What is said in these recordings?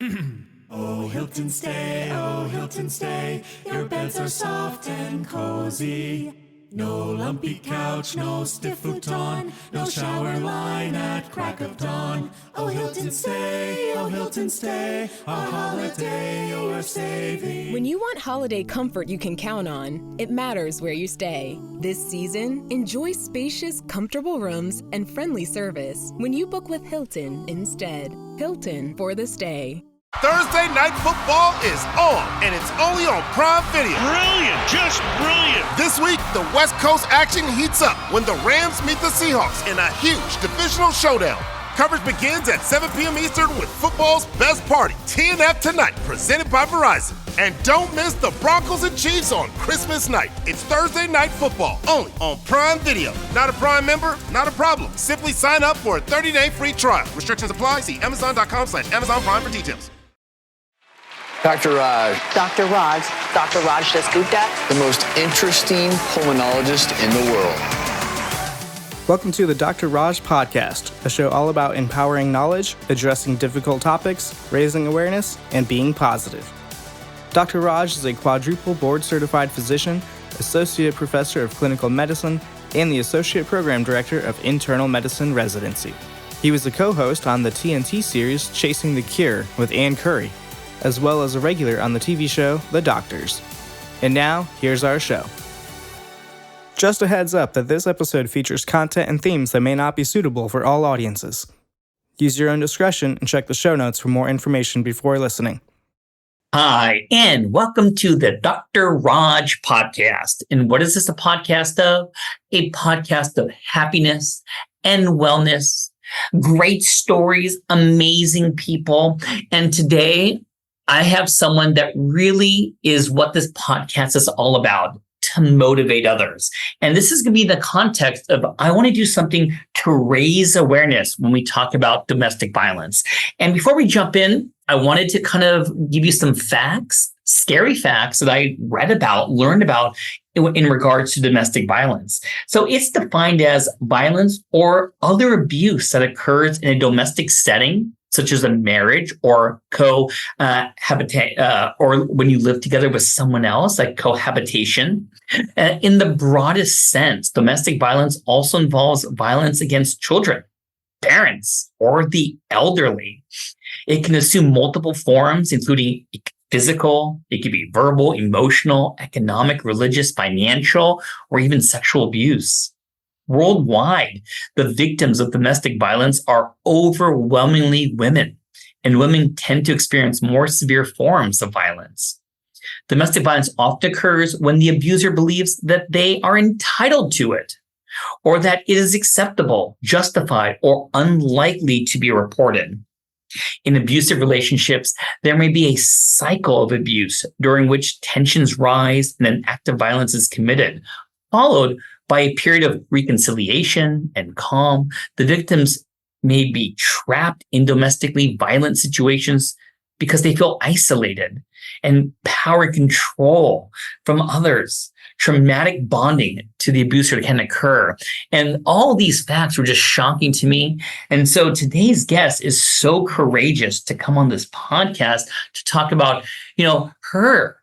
Oh, Hilton stay, your beds are soft and cozy. No lumpy couch, no stiff futon, no shower line at crack of dawn. Oh, Hilton stay, a holiday you're saving. When you want holiday comfort you can count on, it matters where you stay. This season, enjoy spacious, comfortable rooms and friendly service when you book with Hilton instead. Hilton for the stay. Thursday Night Football is on, and it's only on Prime Video. Brilliant, just brilliant. This week, the West Coast action heats up when the Rams meet the Seahawks in a huge divisional showdown. Coverage begins at 7 p.m. Eastern with football's best party, TNF Tonight, presented by Verizon. And don't miss the Broncos and Chiefs on Christmas night. It's Thursday Night Football, only on Prime Video. Not a Prime member? Not a problem. Simply sign up for a 30-day free trial. Restrictions apply. See Amazon.com/Amazon Prime for details. Dr. Raj. Dr. Raj Dasgupta. The most interesting pulmonologist in the world. Welcome to the Dr. Raj Podcast, a show all about empowering knowledge, addressing difficult topics, raising awareness, and being positive. Dr. Raj is a quadruple board-certified physician, associate professor of clinical medicine, and the associate program director of internal medicine residency. He was a co-host on the TNT series Chasing the Cure with Ann Curry, as well as a regular on the TV show The Doctors. And now, here's our show. Just a heads up that this episode features content and themes that may not be suitable for all audiences. Use your own discretion and check the show notes for more information before listening. Hi, and welcome to the Dr. Raj Podcast. And what is this a podcast of? A podcast of happiness and wellness, great stories, amazing people. And today, I have someone that really is what this podcast is all about, to motivate others. And this is going to be the context of I want to do something to raise awareness when we talk about domestic violence. And before we jump in, I wanted to kind of give you some facts, scary facts that I learned about in regards to domestic violence. So it's defined as violence or other abuse that occurs in a domestic setting, such as a marriage or cohabitation, or when you live together with someone else, like cohabitation. In the broadest sense, domestic violence also involves violence against children, parents, or the elderly. It can assume multiple forms, including physical, it could be verbal, emotional, economic, religious, financial, or even sexual abuse. Worldwide, the victims of domestic violence are overwhelmingly women, and women tend to experience more severe forms of violence. Domestic violence often occurs when the abuser believes that they are entitled to it, or that it is acceptable, justified, or unlikely to be reported. In abusive relationships, there may be a cycle of abuse during which tensions rise and an act of violence is committed, followed by a period of reconciliation and calm. The victims may be trapped in domestically violent situations because they feel isolated and power control from others. Traumatic bonding to the abuser can occur. And all these facts were just shocking to me. And so today's guest is so courageous to come on this podcast to talk about, her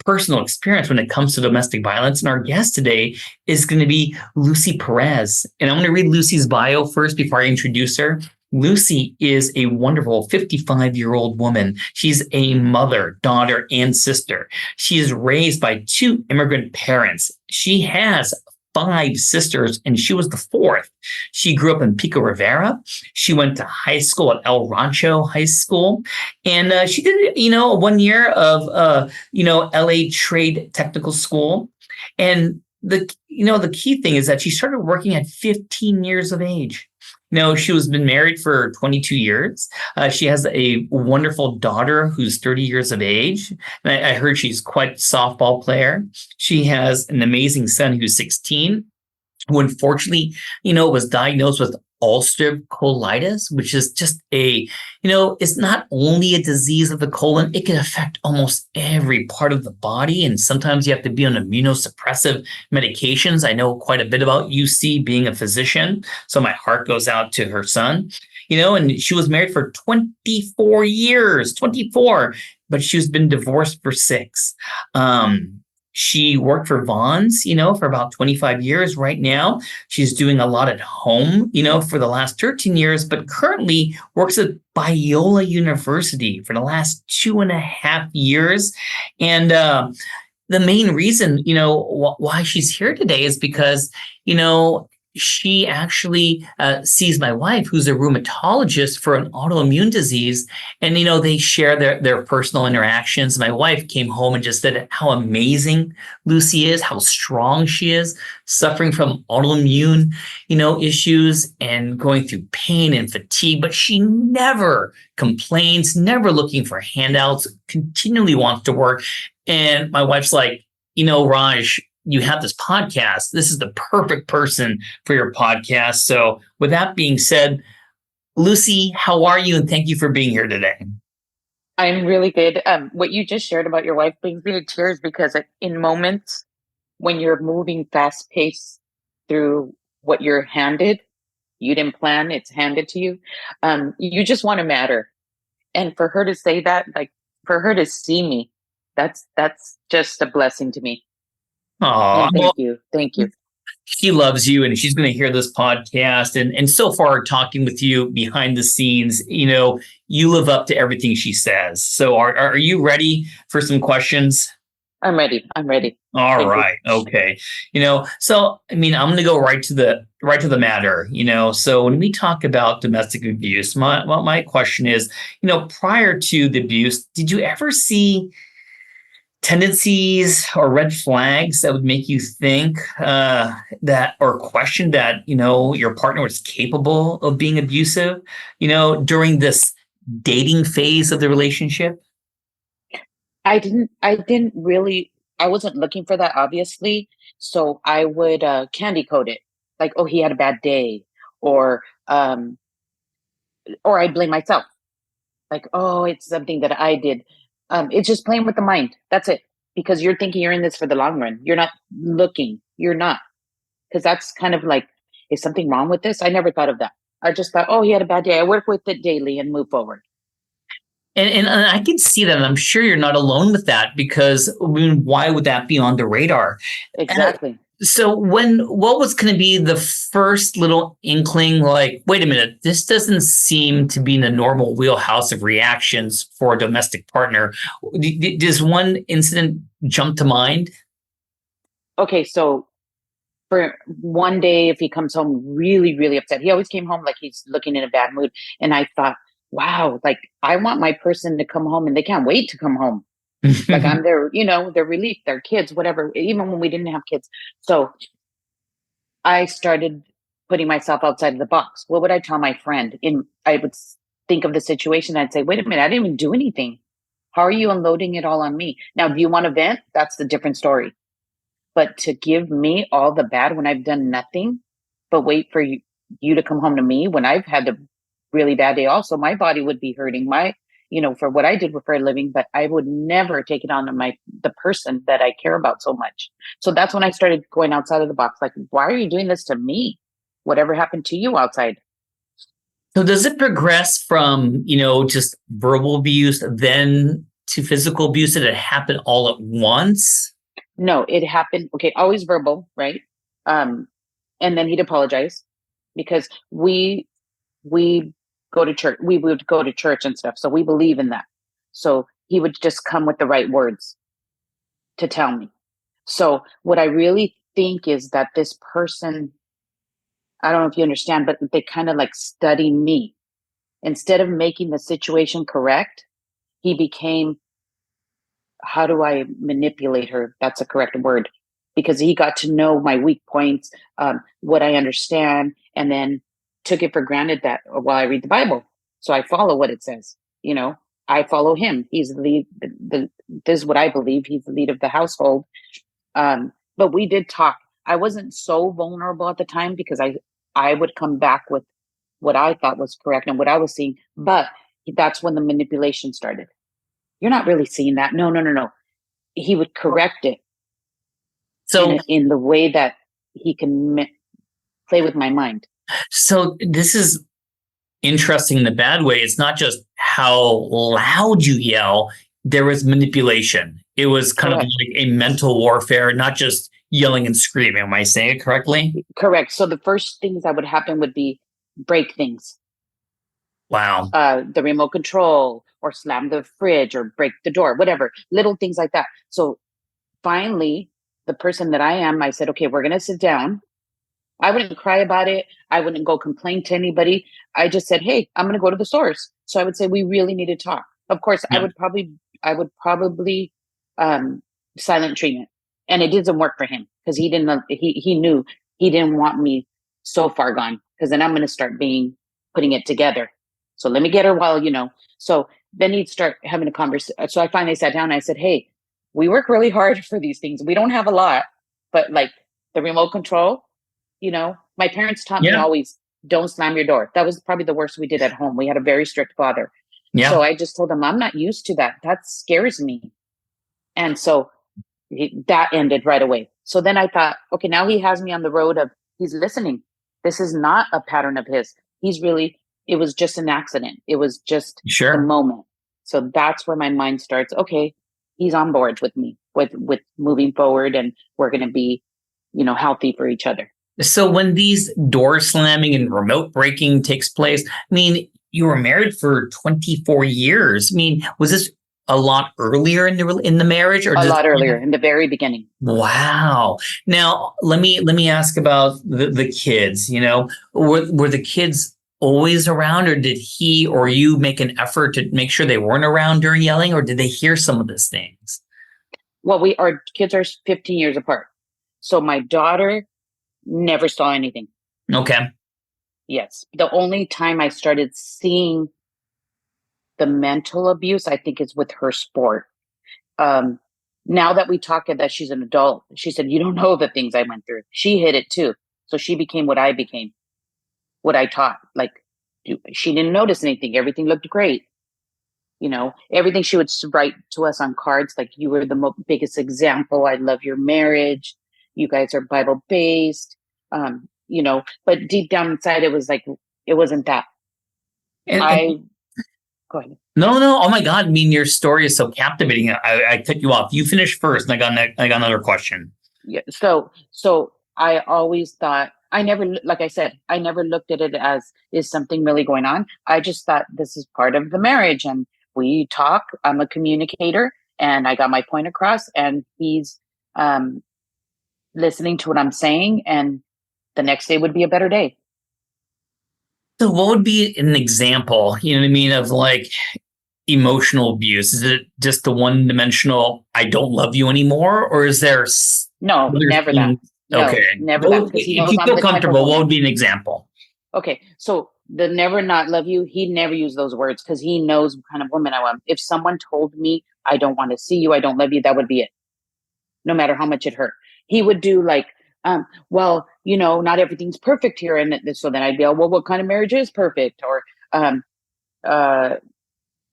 personal experience when it comes to domestic violence. And our guest today is going to be Lucee Perez. And I'm going to read Lucee's bio first before I introduce her. Lucee is a wonderful 55-year-old woman. She's a mother, daughter, and sister. She is raised by 2 immigrant parents. She has 5 sisters, and she was the 4th. She grew up in Pico Rivera. She went to high school at El Rancho High School, and she did, 1 year of, LA Trade Technical School. And the key thing is that she started working at 15 years of age. She has been married for 22 years. She has a wonderful daughter who's 30 years of age. And I heard she's quite a softball player. She has an amazing son who's 16, who unfortunately, was diagnosed with ulcerative colitis, which is just it's not only a disease of the colon, it can affect almost every part of the body. And sometimes you have to be on immunosuppressive medications. I know quite a bit about UC being a physician, so my heart goes out to her son. and she was married for 24 years, 24, but she's been divorced for 6. She worked for Vaughn's, for about 25 years. Right now, she's doing a lot at home, for the last 13 years, but currently works at Biola University for the last 2.5 years. And the main reason, why she's here today is because, she actually sees my wife, who's a rheumatologist for an autoimmune disease. And, they share their personal interactions. My wife came home and just said how amazing Lucee is, how strong she is, suffering from autoimmune, issues and going through pain and fatigue. But she never complains, never looking for handouts, continually wants to work. And my wife's like, Raj, you have this podcast. This is the perfect person for your podcast. So with that being said, Lucee, how are you? And thank you for being here today. I'm really good. What you just shared about your wife brings me to tears because in moments when you're moving fast paced through what you're handed, you didn't plan, it's handed to you. You just want to matter. And for her to say that, like for her to see me, that's just a blessing to me. Oh, thank you. Thank you. She loves you and she's going to hear this podcast. And so far, talking with you behind the scenes, you live up to everything she says. So are you ready for some questions? I'm ready. All Thank right. you. Okay. So, I'm going to go right to the matter, so when we talk about domestic abuse, my question is, prior to the abuse, did you ever see tendencies or red flags that would make you think that or question that, your partner was capable of being abusive, during this dating phase of the relationship? I wasn't looking for that, obviously. So I would candy coat it. Like, oh, he had a bad day. Or I blame myself. Like, oh, it's something that I did. It's just playing with the mind. That's it. Because you're thinking you're in this for the long run. You're not looking. You're not. Because that's kind of like, is something wrong with this? I never thought of that. I just thought, oh, he had a bad day. I work with it daily and move forward. And I can see that. And I'm sure you're not alone with that because why would that be on the radar? Exactly. So what was going to be the first little inkling, like, wait a minute, this doesn't seem to be in the normal wheelhouse of reactions for a domestic partner. Does one incident jump to mind? Okay, so for one day, if he comes home really, really upset, he always came home like he's looking in a bad mood. And I thought, wow, like I want my person to come home and they can't wait to come home. Like I'm their, their relief, their kids, whatever, even when we didn't have kids. So I started putting myself outside of the box. What would I tell my friend? I would think of the situation. I'd say, wait a minute, I didn't even do anything. How are you unloading it all on me? Now, do you want to vent? That's the different story. But to give me all the bad when I've done nothing, but wait for you to come home to me when I've had a really bad day also, my body would be hurting for what I did for a living, but I would never take it on to the person that I care about so much. So that's when I started going outside of the box. Like, why are you doing this to me? Whatever happened to you outside? So does it progress from, just verbal abuse then to physical abuse? Did it happen all at once? No, it happened. Okay. Always verbal. Right. And then he'd apologize because we go to church. We would go to church and stuff. So we believe in that. So he would just come with the right words to tell me. So what I really think is that this person, I don't know if you understand, but they kind of like study me. Instead of making the situation correct, he became, how do I manipulate her? That's a correct word. Because he got to know my weak points, what I understand, and then took it for granted that, well, I read the Bible, so I follow what it says. I follow him. He's the lead. This is what I believe. He's the lead of the household. But we did talk. I wasn't so vulnerable at the time because I would come back with what I thought was correct and what I was seeing. But that's when the manipulation started. You're not really seeing that. No. He would correct it. So in the way that he can play with my mind. So this is interesting in the bad way. It's not just how loud you yell. There was manipulation. It was kind of like a mental warfare, not just yelling and screaming. Am I saying it correctly? Correct. So the first things that would happen would be break things. Wow. The remote control, or slam the fridge, or break the door, whatever, little things like that. So finally, the person that I am, I said, okay, we're going to sit down. I wouldn't cry about it. I wouldn't go complain to anybody. I just said, hey, I'm going to go to the source. So I would say, we really need to talk. Of course, I would probably silent treatment. And it didn't work for him, because he knew he didn't want me so far gone, because then I'm going to start putting it together. So let me get her while, so then he'd start having a conversation. So I finally sat down and I said, hey, we work really hard for these things. We don't have a lot, but like the remote control, my parents taught me always, don't slam your door. That was probably the worst we did at home. We had a very strict father. Yeah. So I just told him, I'm not used to that. That scares me. And so that ended right away. So then I thought, okay, now he has me on the road of, he's listening. This is not a pattern of his. It was just an accident. It was just a moment. So that's where my mind starts. Okay, he's on board with me, with moving forward, and we're going to be, healthy for each other. So when these door slamming and remote breaking takes place, I mean, you were married for 24 years. I mean, was this a lot earlier in the marriage, or a lot earlier, in the very beginning? Wow. Now let me ask about the kids. Were the kids always around, or did he or you make an effort to make sure they weren't around during yelling, or did they hear some of these things? Well, our kids are 15 years apart. So my daughter never saw anything. Okay. Yes. The only time I started seeing the mental abuse, I think, is with her sport. Now that we talk, that she's an adult, she said, you don't know the things I went through. She hit it too. So she became what I became, what I taught. Like, she didn't notice anything. Everything looked great. Everything she would write to us on cards, like, you were the biggest example. I love your marriage. You guys are Bible based. But deep down inside, it was like, it wasn't that. Go ahead. No. Oh my God. I mean, your story is so captivating. I cut you off. You finish first, and I got another question. Yeah. So I always thought, like I said, I never looked at it as, is something really going on? I just thought, this is part of the marriage, and we talk. I'm a communicator, and I got my point across, and he's listening to what I'm saying, and the next day would be a better day. So what would be an example, of like emotional abuse? Is it just the one-dimensional, I don't love you anymore? Or is there... No, never that. No, okay. Never that. If you feel comfortable, what would be an example? Okay. So the never not love you, he never used those words, because he knows what kind of woman I am. If someone told me, I don't want to see you, I don't love you, that would be it. No matter how much it hurt. He would do like, well, not everything's perfect here. And so then I'd be, well, what kind of marriage is perfect? Or in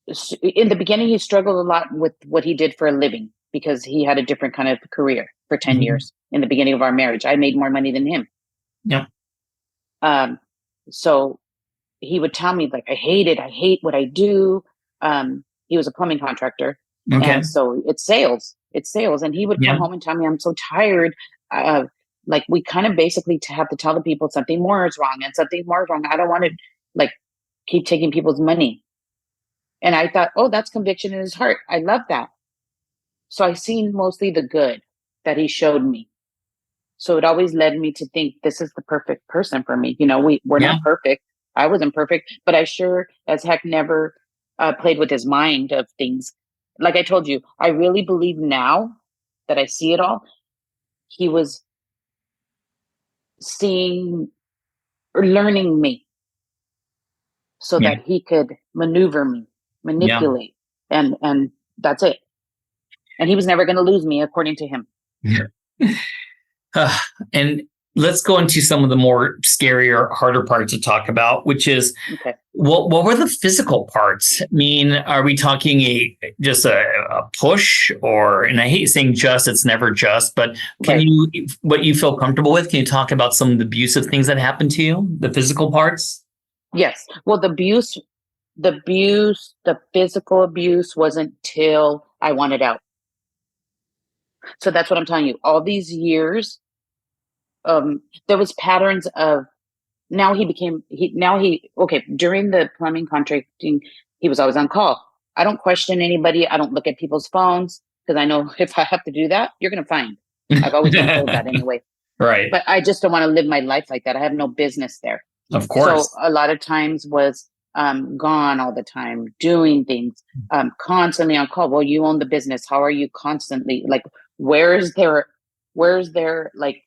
the beginning, he struggled a lot with what he did for a living, because he had a different kind of career for 10 years in the beginning of our marriage. I made more money than him. Yeah. So he would tell me, like, I hate what I do. He was a plumbing contractor. Okay. And so it's sales. And he would come home and tell me, I'm so tired. Like, we kind of basically have to tell the people something more is wrong and something more is wrong. I don't want to, like, keep taking people's money. And I thought, oh, that's conviction in his heart. I love that. So I seen mostly the good that he showed me. So it always led me to think, this is the perfect person for me. We're not perfect. I wasn't perfect, but I sure as heck never played with his mind of things. Like I told you, I really believe now that I see it all. He was seeing or learning me so that he could maneuver me, manipulate, and that's it. And he was never going to lose me, according to him. And let's go into some of the more scarier, harder parts to talk about, which is what were the physical parts? I mean, are we talking just a push, or, and I hate saying just, it's never just, but what you feel comfortable with? Can you talk about some of the abusive things that happened to you, the physical parts? Yes. Well, the physical abuse wasn't till I wanted out. So that's what I'm telling you. All these years, there was patterns of okay, during the plumbing contracting, he was always on call. I don't question anybody. I don't look at people's phones because I know if I have to do that, you're going to find. I've always been told that anyway. Right. But I just don't want to live my life like that. I have no business there. Of course. So a lot of times was gone all the time, doing things, constantly on call. Well, you own the business. How are you constantly like? Where's there like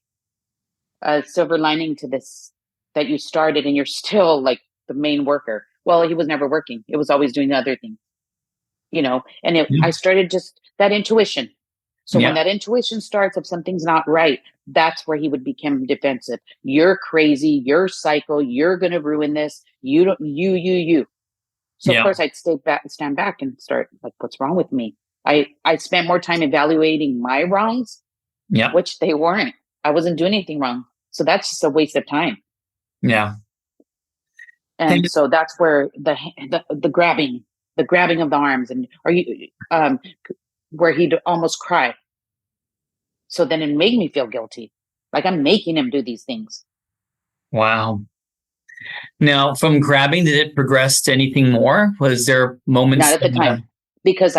a silver lining to this that you started and you're still like the main worker? Well, he was never working. It was always doing other things, And I started just that intuition. So when that intuition starts, if something's not right, that's where he would become defensive. You're crazy. You're psycho. You're going to ruin this. You don't, you. So of course I'd stand back and start like, what's wrong with me? I spent more time evaluating my wrongs, which they weren't. I wasn't doing anything wrong. So that's just a waste of time. Yeah. And so that's where the grabbing of the arms and where he'd almost cry. So then it made me feel guilty. Like I'm making him do these things. Wow. Now, from grabbing, did it progress to anything more? Was there moments? Not at the time. Because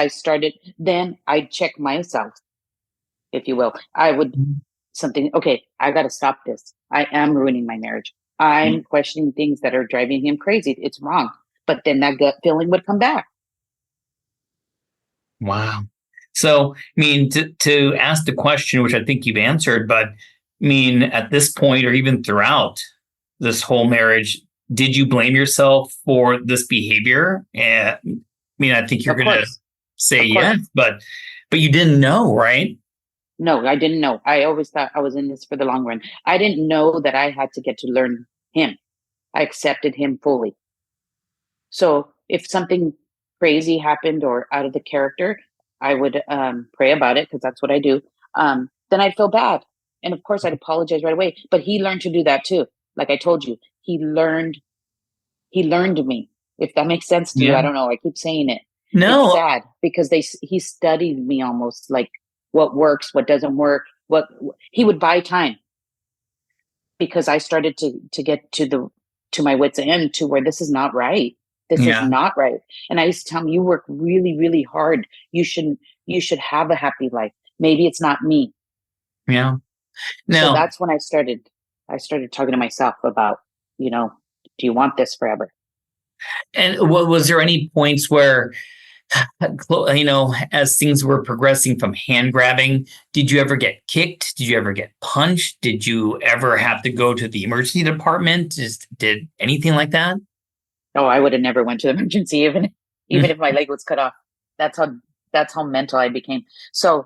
then I'd check myself, if you will. I would okay, I got to stop this. I am ruining my marriage. I'm questioning things that are driving him crazy. It's wrong. But then that gut feeling would come back. Wow. So, I mean, to ask the question, which I think you've answered, but I mean, at this point, or even throughout this whole marriage, did you blame yourself for this behavior? I mean, I think you're going to say yes, but you didn't know, right? No, I didn't know. I always thought I was in this for the long run. I didn't know that I had to get to learn him. I accepted him fully. So if something crazy happened or out of the character, I would pray about it because that's what I do. Then I'd feel bad. And of course, I'd apologize right away. But he learned to do that too. Like I told you, he learned me. If that makes sense to you, I don't know. I keep saying it. No. It's sad because he studied me almost like what works, what doesn't work. He would buy time because I started to get to my wit's end to where this is not right. This is not right. And I used to tell him, you work really, really hard. You should have a happy life. Maybe it's not me. Yeah. So that's when I started talking to myself about, do you want this forever? And was there any points where, as things were progressing from hand grabbing, did you ever get kicked? Did you ever get punched? Did you ever have to go to the emergency department? Did anything like that? Oh, I would have never went to the emergency, even if my leg was cut off. That's how mental I became. So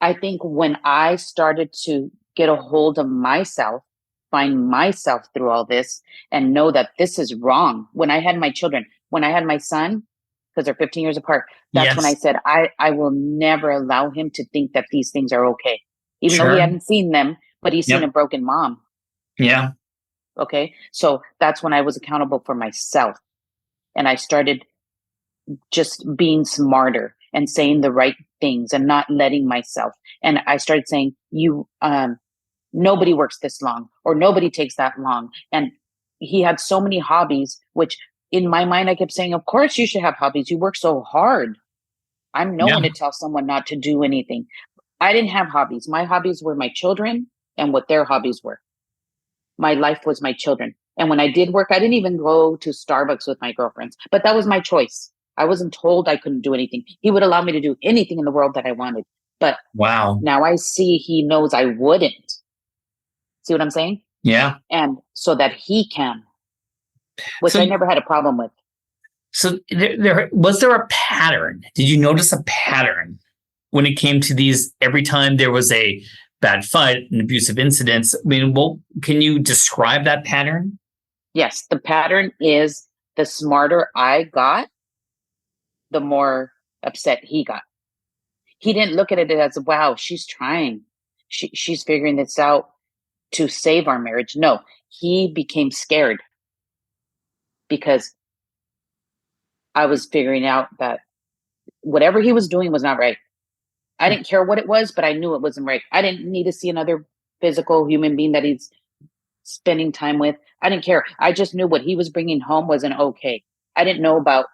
I think when I started to get a hold of myself, find myself through all this and know that this is wrong. When I had my children, when I had my son, because they're 15 years apart, that's when I said, I will never allow him to think that these things are okay. Even though he hadn't seen them, but he's seen a broken mom. Yeah. Okay. So that's when I was accountable for myself. And I started just being smarter and saying the right things and not letting myself. And I started saying, nobody works this long or nobody takes that long. And he had so many hobbies, which in my mind, I kept saying, of course you should have hobbies. You work so hard. I'm no one to tell someone not to do anything. I didn't have hobbies. My hobbies were my children and what their hobbies were. My life was my children. And when I did work, I didn't even go to Starbucks with my girlfriends, but that was my choice. I wasn't told I couldn't do anything. He would allow me to do anything in the world that I wanted. But now I see he knows I wouldn't. See what I'm saying? Yeah. And so that he can, which I never had a problem with. So was there a pattern? Did you notice a pattern when it came to these, every time there was a bad fight, an abusive incidents? I mean, can you describe that pattern? Yes. The pattern is the smarter I got, the more upset he got. He didn't look at it as, wow, she's trying. She's figuring this out to save our marriage. No, he became scared. because I was figuring out that whatever he was doing was not right. I didn't care what it was, but I knew it wasn't right. I didn't need to see another physical human being that he's spending time with. I didn't care. I just knew what he was bringing home wasn't okay. I didn't know about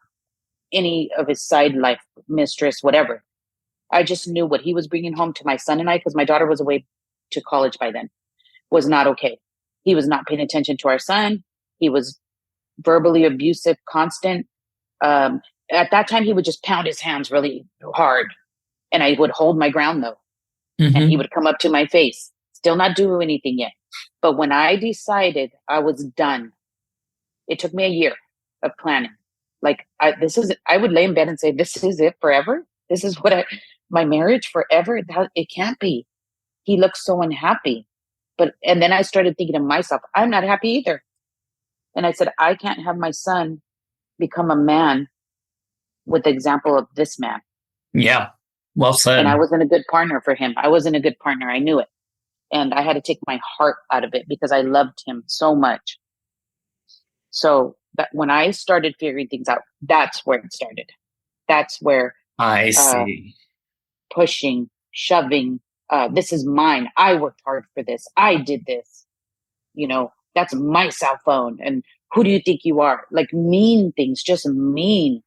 any of his side life, mistress, whatever. I just knew what he was bringing home to my son and I, because my daughter was away to college by then, was not okay. He was not paying attention to our son. He was verbally abusive, constant. At that time, he would just pound his hands really hard. And I would hold my ground, though. Mm-hmm. And he would come up to my face, still not do anything yet. But when I decided I was done, it took me a year of planning. Like, I would lay in bed and say, this is it forever? This is my marriage forever? It can't be. He looks so unhappy. And then I started thinking to myself, I'm not happy either. And I said, I can't have my son become a man with the example of this man. Yeah. Well said. And I wasn't a good partner for him. I wasn't a good partner. I knew it. And I had to take my heart out of it because I loved him so much. So that when I started figuring things out, that's where it started. That's where I see. Pushing, shoving. This is mine. I worked hard for this. I did this. That's my cell phone. And who do you think you are? Like mean things, just mean.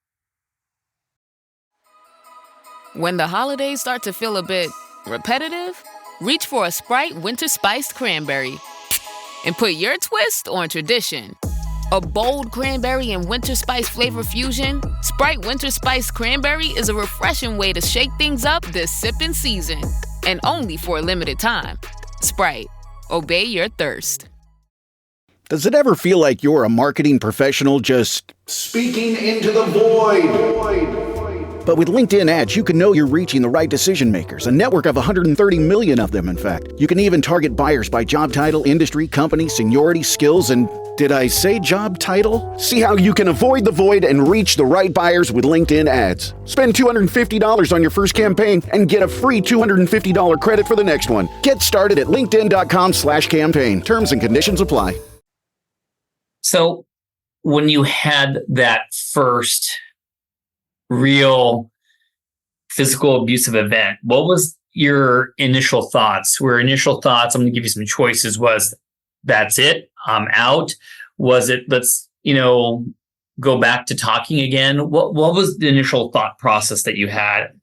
When the holidays start to feel a bit repetitive, reach for a Sprite Winter Spiced Cranberry and put your twist on tradition. A bold cranberry and winter spice flavor fusion, Sprite Winter Spiced Cranberry is a refreshing way to shake things up this sipping season. And only for a limited time. Sprite. Obey your thirst. Does it ever feel like you're a marketing professional just speaking into the void? But with LinkedIn ads, you can know you're reaching the right decision makers, a network of 130 million of them, in fact. You can even target buyers by job title, industry, company, seniority, skills, and did I say job title? See how you can avoid the void and reach the right buyers with LinkedIn ads. Spend $250 on your first campaign and get a free $250 credit for the next one. Get started at linkedin.com/campaign. Terms and conditions apply. So when you had that first real physical abusive event, what was your initial thoughts? I'm going to give you some choices. Was that's it? I'm out. Was it, let's, go back to talking again? What was the initial thought process that you had?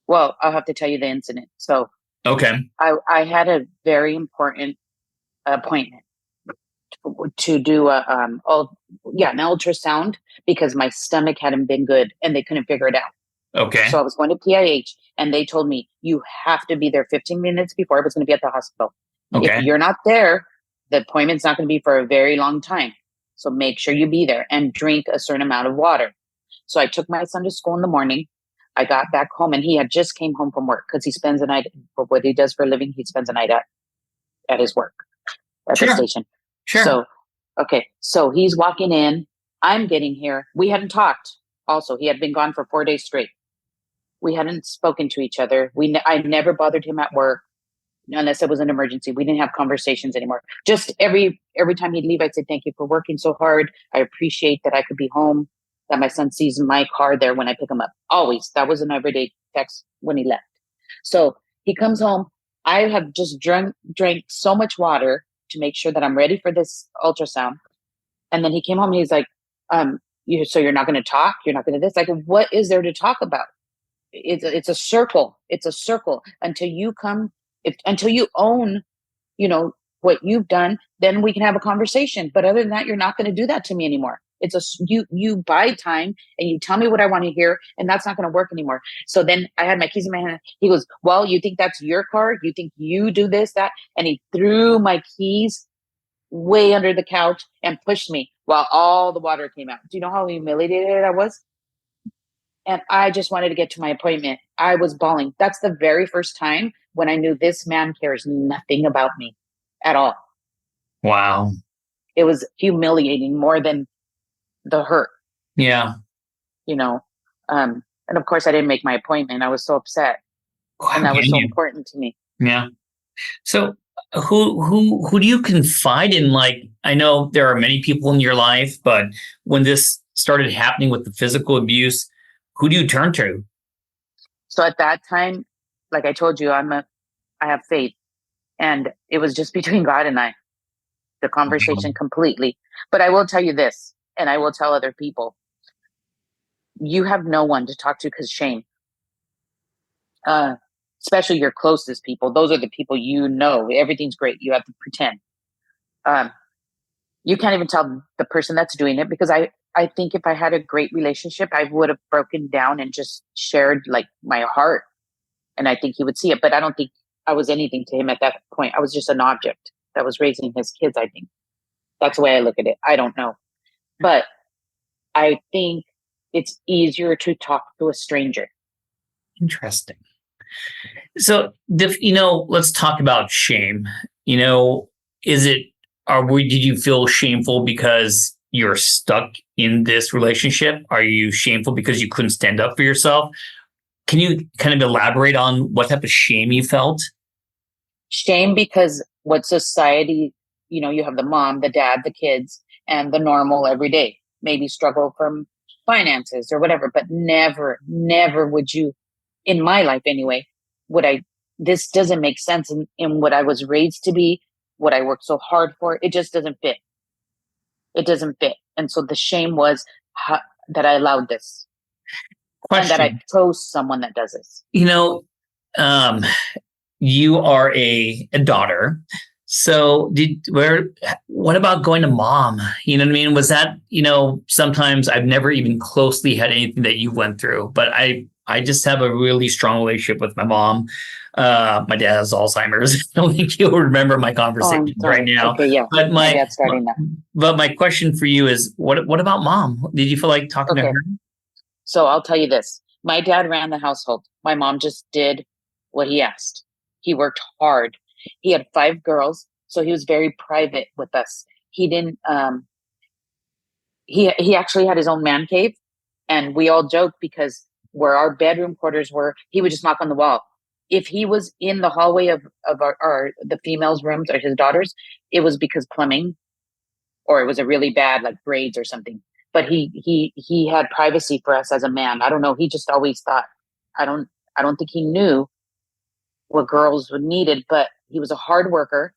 Well, I'll have to tell you the incident. So, okay. I had a very important appointment to do an ultrasound because my stomach hadn't been good and they couldn't figure it out. Okay. So I was going to PIH and they told me you have to be there 15 minutes before. I was going to be at the hospital. Okay. If you're not there, the appointment's not going to be for a very long time. So make sure you be there and drink a certain amount of water. So I took my son to school in the morning. I got back home and he had just came home from work because he spends the night for what he does for a living. He spends the night at his work at the station. Sure. So he's walking in. I'm getting here. We hadn't talked. Also, he had been gone for 4 days straight. We hadn't spoken to each other. I never bothered him at work unless it was an emergency. We didn't have conversations anymore. Just every time he'd leave, I'd say, thank you for working so hard. I appreciate that I could be home, that my son sees my car there when I pick him up. Always. That was an everyday text when he left. So he comes home. I have just drank so much water to make sure that I'm ready for this ultrasound. And then he came home and he's like, so you're not going to talk? You're not going to this? Like, what is there to talk about? It's a circle. It's a circle until you own, what you've done, then we can have a conversation. But other than that, you're not going to do that to me anymore. You buy time and you tell me what I want to hear, and that's not going to work anymore. So then I had my keys in my hand. He goes, well, you think that's your car? You think you do this, that? And he threw my keys way under the couch and pushed me while all the water came out. Do you know how humiliated I was? And I just wanted to get to my appointment. I was bawling. That's the very first time when I knew this man cares nothing about me at all. Wow. It was humiliating more than the hurt. Yeah. And of course I didn't make my appointment. I was so upset. And that was so important to me. Yeah. So Who do you confide in? Like, I know there are many people in your life, but when this started happening with the physical abuse, who do you turn to? So at that time, like I told you, I have faith, and it was just between God and I, the conversation completely. But I will tell you this, and I will tell other people, you have no one to talk to because shame. Especially your closest people. Those are the people everything's great. You have to pretend. You can't even tell the person that's doing it, because I think if I had a great relationship, I would have broken down and just shared like my heart, and I think he would see it. But I don't think I was anything to him at that point. I was just an object that was raising his kids. I think that's the way I look at it. I don't know, but I think it's easier to talk to a stranger. Interesting. So, let's talk about shame. Did you feel shameful because you're stuck in this relationship? Are you shameful because you couldn't stand up for yourself? Can you kind of elaborate on what type of shame you felt? Shame because what society, you have the mom, the dad, the kids, and the normal everyday, maybe struggle from finances or whatever, but never would you, in my life anyway, this doesn't make sense in what I was raised to be, what I worked so hard for. It just doesn't fit. It doesn't fit. And so the shame was that I allowed this. Question. And that I chose someone that does this. You are a daughter. So what about going to mom? You know what I mean? Was that, sometimes I've never even closely had anything that you went through, but I just have a really strong relationship with my mom. My dad has Alzheimer's. I don't think you'll remember my conversation right now. Okay, yeah. But my dad's starting that. But my question for you is, what about mom? Did you feel like talking to her? So I'll tell you this. My dad ran the household. My mom just did what he asked. He worked hard. He had 5 girls, so he was very private with us. He didn't. He actually had his own man cave, and we all joked because where our bedroom quarters were, he would just knock on the wall. If he was in the hallway of the females' rooms or his daughters, it was because plumbing, or it was a really bad like braids or something. But he had privacy for us as a man. I don't know. He just always thought. I don't think he knew what girls would needed, but he was a hard worker,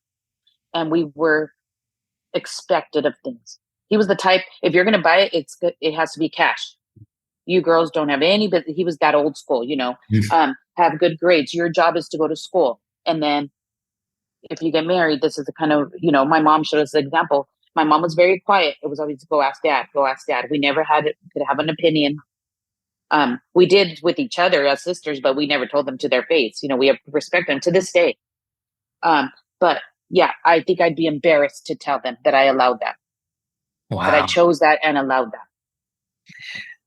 and we were expected of things. He was the type, if you're going to buy it, it has to be cash. You girls don't have any, but he was that old school, have good grades. Your job is to go to school. And then if you get married, this is the kind of, my mom showed us the example. My mom was very quiet. It was always go ask dad. We never could have an opinion. We did with each other as sisters, but we never told them to their face. We have to respect them to this day. But yeah, I think I'd be embarrassed to tell them that I allowed that. Wow. That I chose that and allowed that.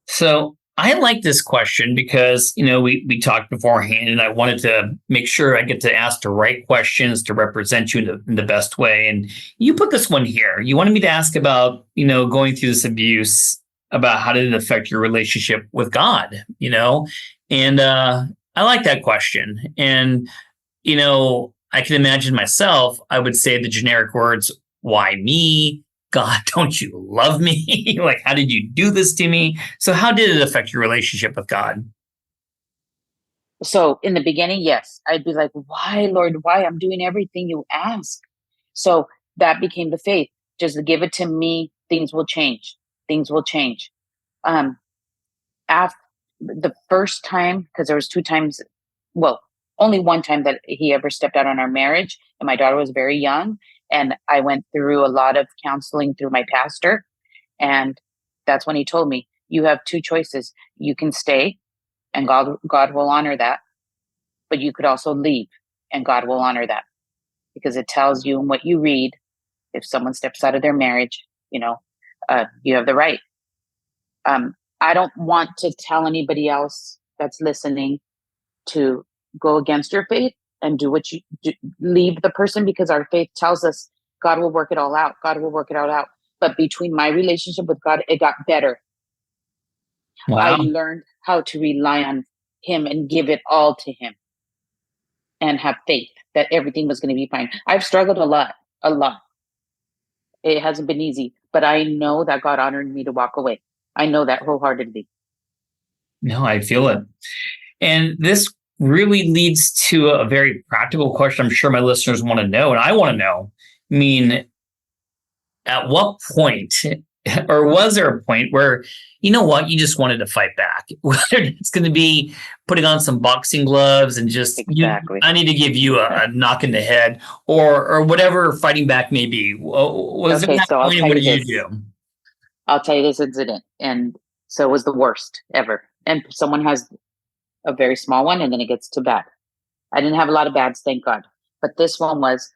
So I like this question because, we talked beforehand, and I wanted to make sure I get to ask the right questions to represent you in the best way. And you put this one here. You wanted me to ask about, going through this abuse, about how did it affect your relationship with God, And I like that question. And, I can imagine myself, I would say the generic words, why me? God, don't you love me? Like, how did you do this to me? So how did it affect your relationship with God? So in the beginning, yes, I'd be like, why, Lord, why? I'm doing everything you ask. So that became the faith. Just give it to me. Things will change. Things will change. After the first time, because there was 2 times, well, only one time that he ever stepped out on our marriage, and my daughter was very young. And I went through a lot of counseling through my pastor. And that's when he told me, you have 2 choices. You can stay, and God will honor that. But you could also leave, and God will honor that. Because it tells you in what you read, if someone steps out of their marriage, you have the right. I don't want to tell anybody else that's listening to go against your faith and do what you do, leave the person, because our faith tells us God will work it all out. God will work it all out. But between my relationship with God, it got better. Wow. I learned how to rely on him and give it all to him and have faith. that everything was going to be fine. I've struggled a lot. It hasn't been easy, but I know that God honored me to walk away. I know that wholeheartedly. No, I feel it. And this really leads to a very practical question I'm sure my listeners want to know, and I want to know. I mean, at what point, or was there a point where, you know what, you just wanted to fight back? Whether it's going to be putting on some boxing gloves and just, Exactly. I need to give you a knock in the head, or whatever fighting back may be. Was there that point, what did you do? I'll tell you this incident. And so it was the worst ever. And someone has a very small one, and then it gets to bad. I didn't have a lot of bads, thank God. But this one was,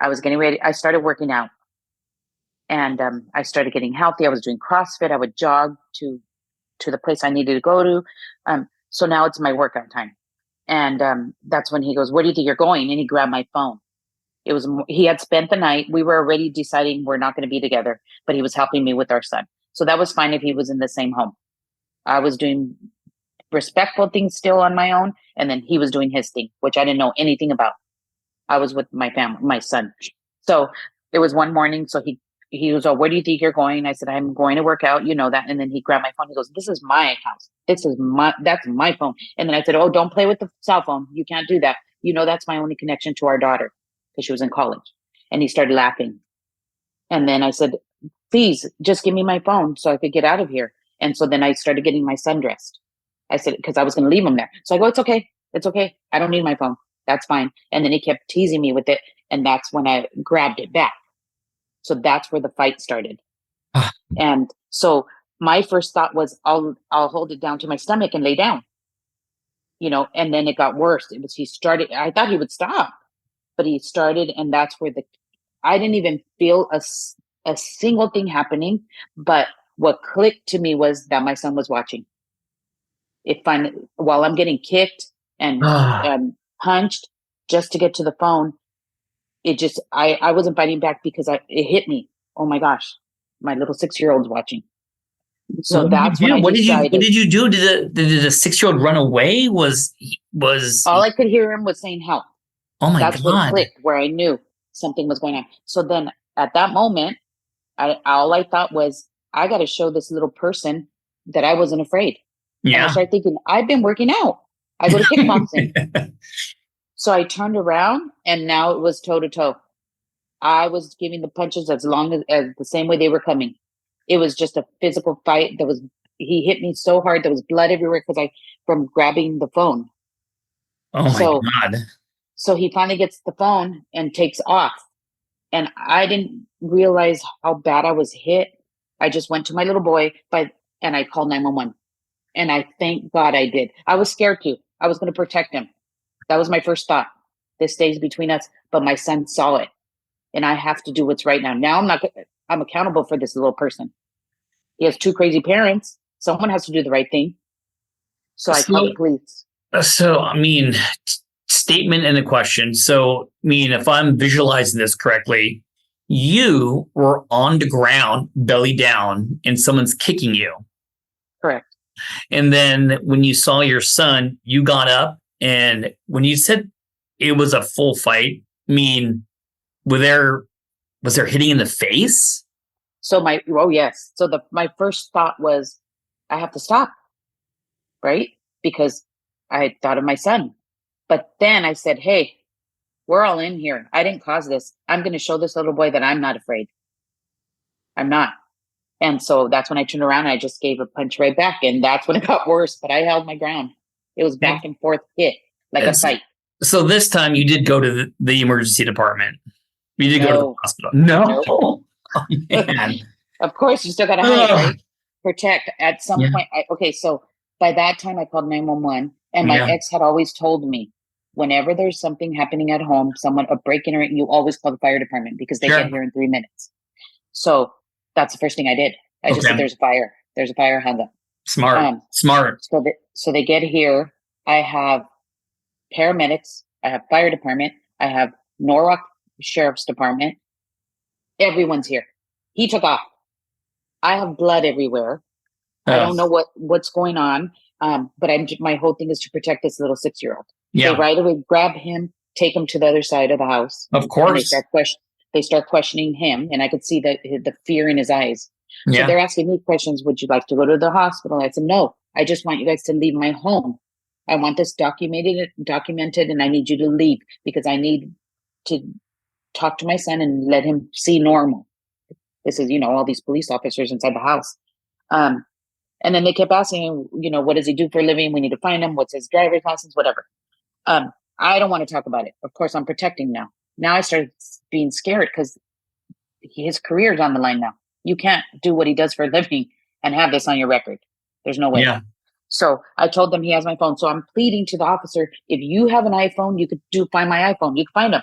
I was getting ready. I started working out. And I started getting healthy. I was doing CrossFit. I would jog to the place I needed to go to. So now it's my workout time. And that's when he goes, "Where do you think you're going?" And he grabbed my phone. He had spent the night. We were already deciding we're not going to be together, but he was helping me with our son. So that was fine if he was in the same home. I was doing respectful things still on my own. And then he was doing his thing, which I didn't know anything about. I was with my family, my son. So it was one morning. So he goes, "Oh, where do you think you're going?" I said, "I'm going to work out. You know that." And then he grabbed my phone. He goes, "This is my house. That's my phone." And then I said, "Oh, don't play with the cell phone. You can't do that. You know, that's my only connection to our daughter," because she was in college. And he started laughing. And then I said, "Please just give me my phone so I could get out of here." And so then I started getting my son dressed. I said, because I was going to leave him there. So I go, "It's okay. It's okay. I don't need my phone. That's fine." And then he kept teasing me with it. And that's when I grabbed it back. So that's where the fight started. And so my first thought was, I'll hold it down to my stomach and lay down, and then it got worse. He started, I thought he would stop, but he started. And that's where I didn't even feel a single thing happening. But what clicked to me was that my son was watching. While I'm getting kicked and punched just to get to the phone, I wasn't fighting back because it hit me. Oh my gosh, my little 6-year-old's watching. So that's when I decided. What did you do? Did the 6-year-old run away? Was all I could hear him was saying help. Oh my That's God. what clicked, where I knew something was going on. So then at that moment, all I thought was, I got to show this little person that I wasn't afraid. Yeah. And I started thinking, I've been working out. I go to kickboxing. So I turned around, and now it was toe to toe. I was giving the punches as long as the same way they were coming. It was just a physical fight. He hit me so hard. There was blood everywhere from grabbing the phone. Oh my God. So he finally gets the phone and takes off. And I didn't realize how bad I was hit. I just went to my little boy, and I called 911. And I thank God I did. I was scared too. I was going to protect him. That was my first thought. This stays between us, but my son saw it, and I have to do what's right now. Now I'm accountable for this little person. He has 2 crazy parents. Someone has to do the right thing. So I called the police. So, I mean, statement and a question. So, I mean, if I'm visualizing this correctly, you were on the ground, belly down, and someone's kicking you. Correct. And then when you saw your son, you got up. And when you said it was a full fight, I mean, was there hitting in the face? So yes. So my first thought was, I have to stop, right? Because I thought of my son. But then I said, hey, we're all in here. I didn't cause this. I'm going to show this little boy that I'm not afraid. I'm not. And so that's when I turned around and I just gave a punch right back. And that's when it got worse. But I held my ground. It was back and forth hit, like a fight. So this time you did go to the emergency department. You did go to the hospital. No. Nope. Oh, man. Of course, you still got to hide, right? Protect. At some point. So by that time I called 911. And my ex had always told me, whenever there's something happening at home, a break-in, or you always call the fire department because they get here in 3 minutes. So that's the first thing I did. I just said, there's a fire. There's a fire, hung up. Smart. So they get here. I have paramedics. I have fire department. I have Norwalk Sheriff's Department. Everyone's here. He took off. I have blood everywhere. I don't know what's going on. But my whole thing is to protect this little 6-year-old. Yeah. They right away grab him, take him to the other side of the house. Of And course. they start questioning him, and I could see the fear in his eyes. So Yeah. they're asking me questions. Would you like to go to the hospital? I said, no, I just want you guys to leave my home. I want this documented, and I need you to leave because I need to talk to my son and let him see normal. This is, all these police officers inside the house. And then they kept asking, what does he do for a living? We need to find him. What's his driver's license? Whatever. I don't want to talk about it. Of course, I'm protecting now. Now I started being scared because his career is on the line now. You can't do what he does for a living and have this on your record. There's no way. Yeah. So I told them he has my phone. So I'm pleading to the officer, if you have an iPhone, you could find my iPhone. You can find him.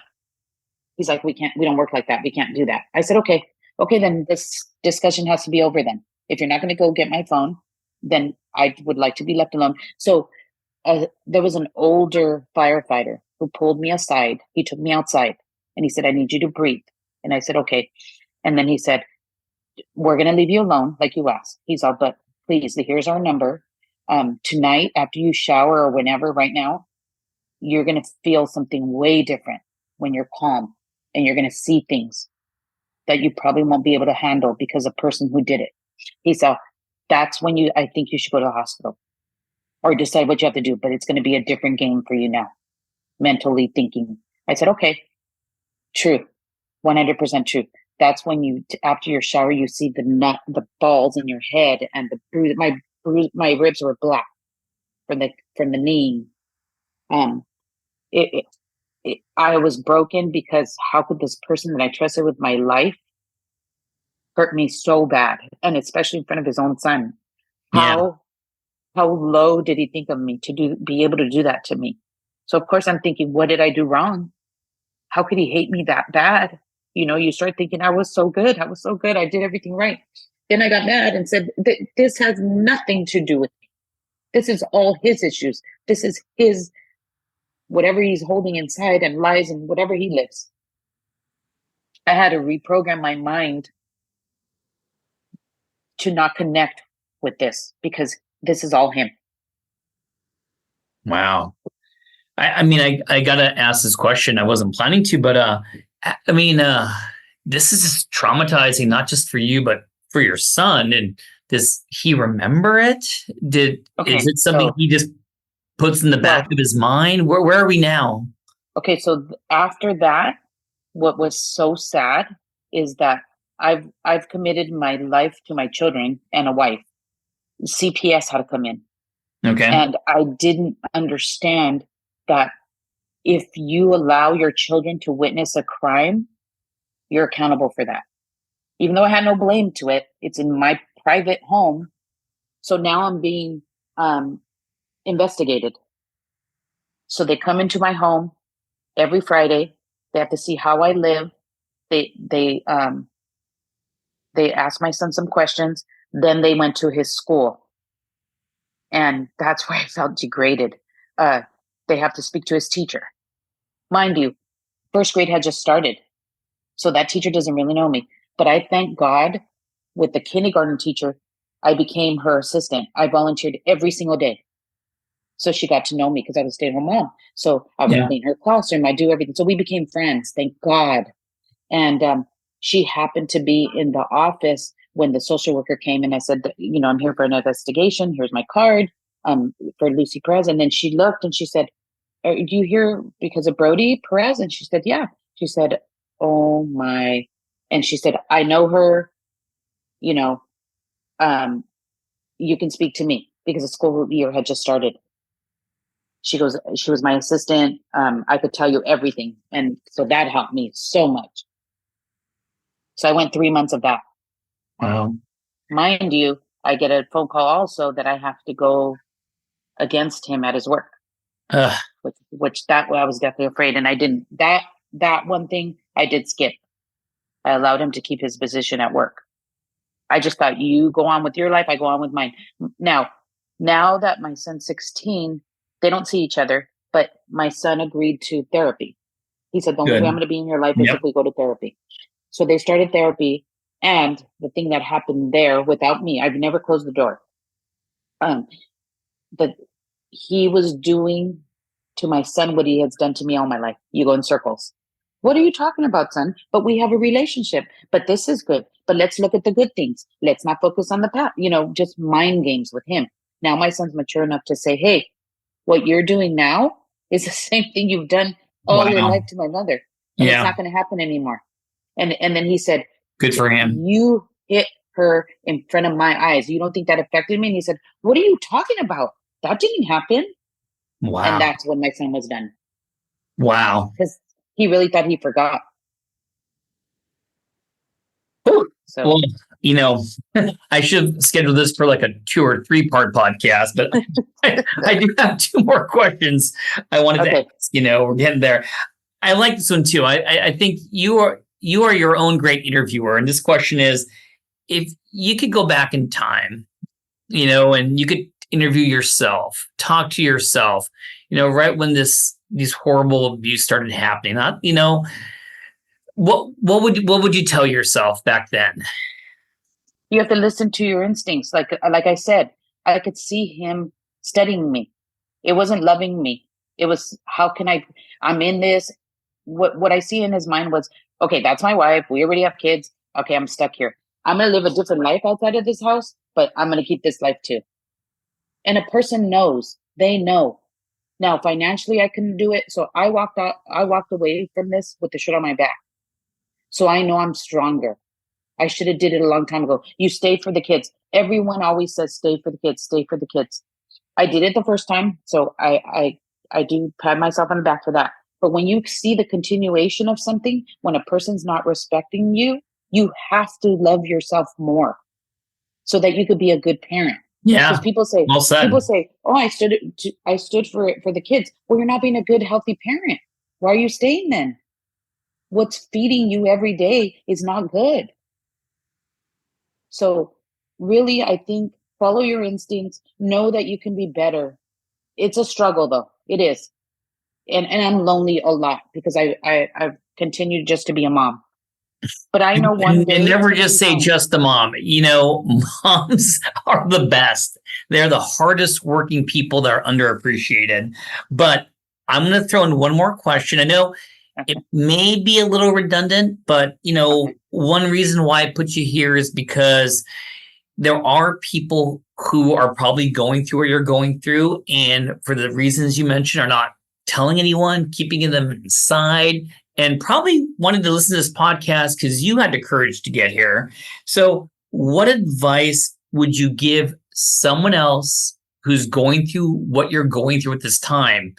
He's like, we don't work like that. We can't do that. I said, okay, then this discussion has to be over then. If you're not going to go get my phone, then I would like to be left alone. So there was an older firefighter who pulled me aside. He took me outside and he said, I need you to breathe. And I said, okay. And then he said, we're going to leave you alone like you asked. He's all, but please, here's our number. Tonight, after you shower or whenever, right now, you're going to feel something way different when you're calm, and you're going to see things that you probably won't be able to handle because of the person who did it. He said, that's when I think you should go to the hospital or decide what you have to do, but it's going to be a different game for you now, mentally thinking. I said, okay, true, 100% true. That's when after your shower, you see the balls in your head, and the bruise. My ribs were black from the knee. I was broken because how could this person that I trusted with my life hurt me so bad, and especially in front of his own son? How low did he think of me to be able to do that to me? So of course I'm thinking, what did I do wrong? How could he hate me that bad? You start thinking, I was so good. I did everything right. Then I got mad and said, this has nothing to do with me. This is all his issues. This is his, whatever he's holding inside and lies and whatever he lives. I had to reprogram my mind to not connect with this because this is all him. Wow. I mean, I got to ask this question. I wasn't planning to, but this is traumatizing, not just for you, but for your son. And does he remember it? Is it something he just puts in the back of his mind? Where are we now? Okay. So after that, what was so sad is that I've committed my life to my children and a wife. CPS had to come in. Okay. And I didn't understand that if you allow your children to witness a crime, you're accountable for that. Even though I had no blame to it, it's in my private home. So now I'm being investigated. So they come into my home every Friday. They have to see how I live. They asked my son some questions. Then they went to his school. And that's where I felt degraded. They have to speak to his teacher. Mind you, first grade had just started. So that teacher doesn't really know me. But I thank God with the kindergarten teacher, I became her assistant. I volunteered every single day. So she got to know me because I was a stay-at-home mom. So I would clean her classroom. I do everything. So we became friends, thank God. And she happened to be in the office when the social worker came, and I said, I'm here for an investigation. Here's my card for Lucee Perez. And then she looked and she said, are you here because of Brody Perez? And she said, yeah. She said, oh my. And she said, I know her, you can speak to me because the school year had just started. She goes, she was my assistant. I could tell you everything. And so that helped me so much. So I went 3 months of that. Wow. Mind you, I get a phone call also that I have to go against him at his work, which that I was definitely afraid. And I didn't, that one thing I did skip. I allowed him to keep his position at work. I just thought, you go on with your life, I go on with mine. Now that my son's 16, they don't see each other, but my son agreed to therapy. He said, the only way I'm going to be in your life is if we go to therapy. So they started therapy. And the thing that happened there without me, I've never closed the door. But he was doing to my son what he has done to me all my life. You go in circles. What are you talking about, son? But we have a relationship. But this is good. But let's look at the good things. Let's not focus on the past. Just mind games with him. Now my son's mature enough to say, hey, what you're doing now is the same thing you've done all your life to my mother. And it's not going to happen anymore. And then he said, good for him. You hit her in front of my eyes. You don't think that affected me? And he said, what are you talking about? That didn't happen. Wow. And that's when my son was done. Wow. Because he really thought he forgot. So, well, I should have scheduled this for like a 2 or 3 part podcast, but I do have 2 more questions I wanted to ask. We're getting there. I like this one too. I think you are your own great interviewer. And this question is, if you could go back in time, and you could interview yourself, talk to yourself, right when these horrible abuse started happening, what would you tell yourself back then? You have to listen to your instincts. Like I said, I could see him studying me. It wasn't loving me. It was, I'm in this. What I see in his mind was, okay, that's my wife. We already have kids. Okay, I'm stuck here. I'm going to live a different life outside of this house, but I'm going to keep this life too. And a person knows, they know. Now, financially, I couldn't do it. So I walked away from this with the shirt on my back. So I know I'm stronger. I should have did it a long time ago. You stay for the kids. Everyone always says, stay for the kids, stay for the kids. I did it the first time. So I do pat myself on the back for that. But when you see the continuation of something, when a person's not respecting you, you have to love yourself more so that you could be a good parent. Yeah. Because people say, oh, I stood for the kids. Well, you're not being a good, healthy parent. Why are you staying then? What's feeding you every day is not good. So really, I think follow your instincts. Know that you can be better. It's a struggle, though. It is. And I'm lonely a lot because I've continued just to be a mom. But I know one day. And never just say just the mom. Moms are the best. They're the hardest working people that are underappreciated. But I'm going to throw in one more question. I know it may be a little redundant, but one reason why I put you here is because there are people who are probably going through what you're going through, and for the reasons you mentioned, are not telling anyone, keeping them inside, and probably wanted to listen to this podcast because you had the courage to get here. So what advice would you give someone else who's going through what you're going through at this time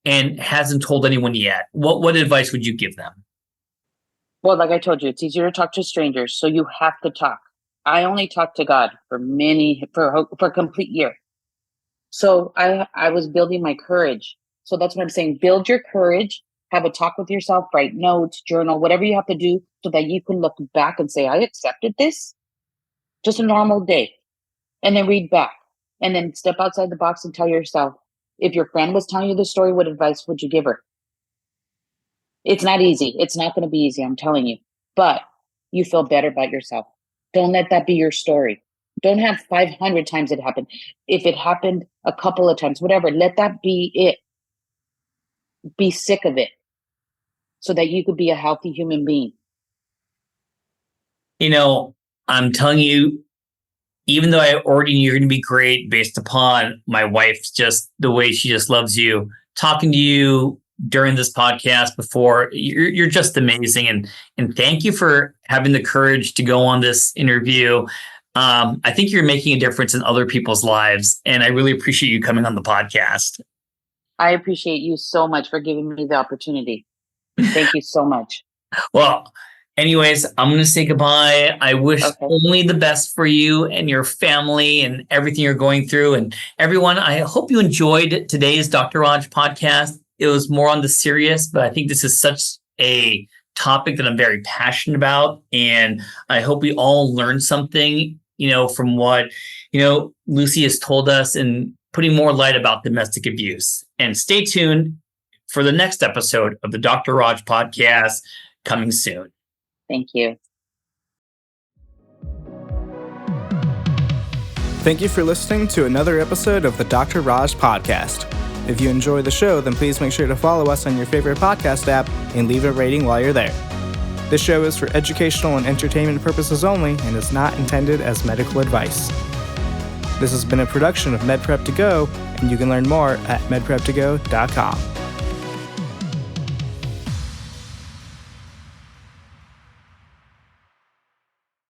and hasn't told anyone yet? What advice would you give them? Well, like I told you, it's easier to talk to strangers, so you have to talk. I only talked to God for a complete year. So I was building my courage. So that's what I'm saying. Build your courage, have a talk with yourself, write notes, journal, whatever you have to do so that you can look back and say, I accepted this. Just a normal day. And then read back. And then step outside the box and tell yourself, if your friend was telling you the story, what advice would you give her? It's not easy. It's not going to be easy, I'm telling you. But you feel better about yourself. Don't let that be your story. Don't have 500 times it happened. If it happened a couple of times, whatever, let that be it. Be sick of it so that you could be a healthy human being. I'm telling you, even though I already knew you're going to be great based upon my wife's just the way she just loves you, talking to you during this podcast before, you're just amazing. And thank you for having the courage to go on this interview. I think you're making a difference in other people's lives, and I really appreciate you coming on the podcast. I appreciate you so much for giving me the opportunity. Thank you so much. Well, anyways, I'm going to say goodbye. I wish only the best for you and your family and everything you're going through. And everyone, I hope you enjoyed today's Dr. Raj podcast. It was more on the serious, but I think this is such a topic that I'm very passionate about. And I hope we all learn something, from what, Lucee has told us and putting more light about domestic abuse. And stay tuned for the next episode of the Dr. Raj podcast coming soon. Thank you. Thank you for listening to another episode of the Dr. Raj podcast. If you enjoy the show, then please make sure to follow us on your favorite podcast app and leave a rating while you're there. This show is for educational and entertainment purposes only and is not intended as medical advice. This has been a production of MedPrep2Go, and you can learn more at medprep2go.com.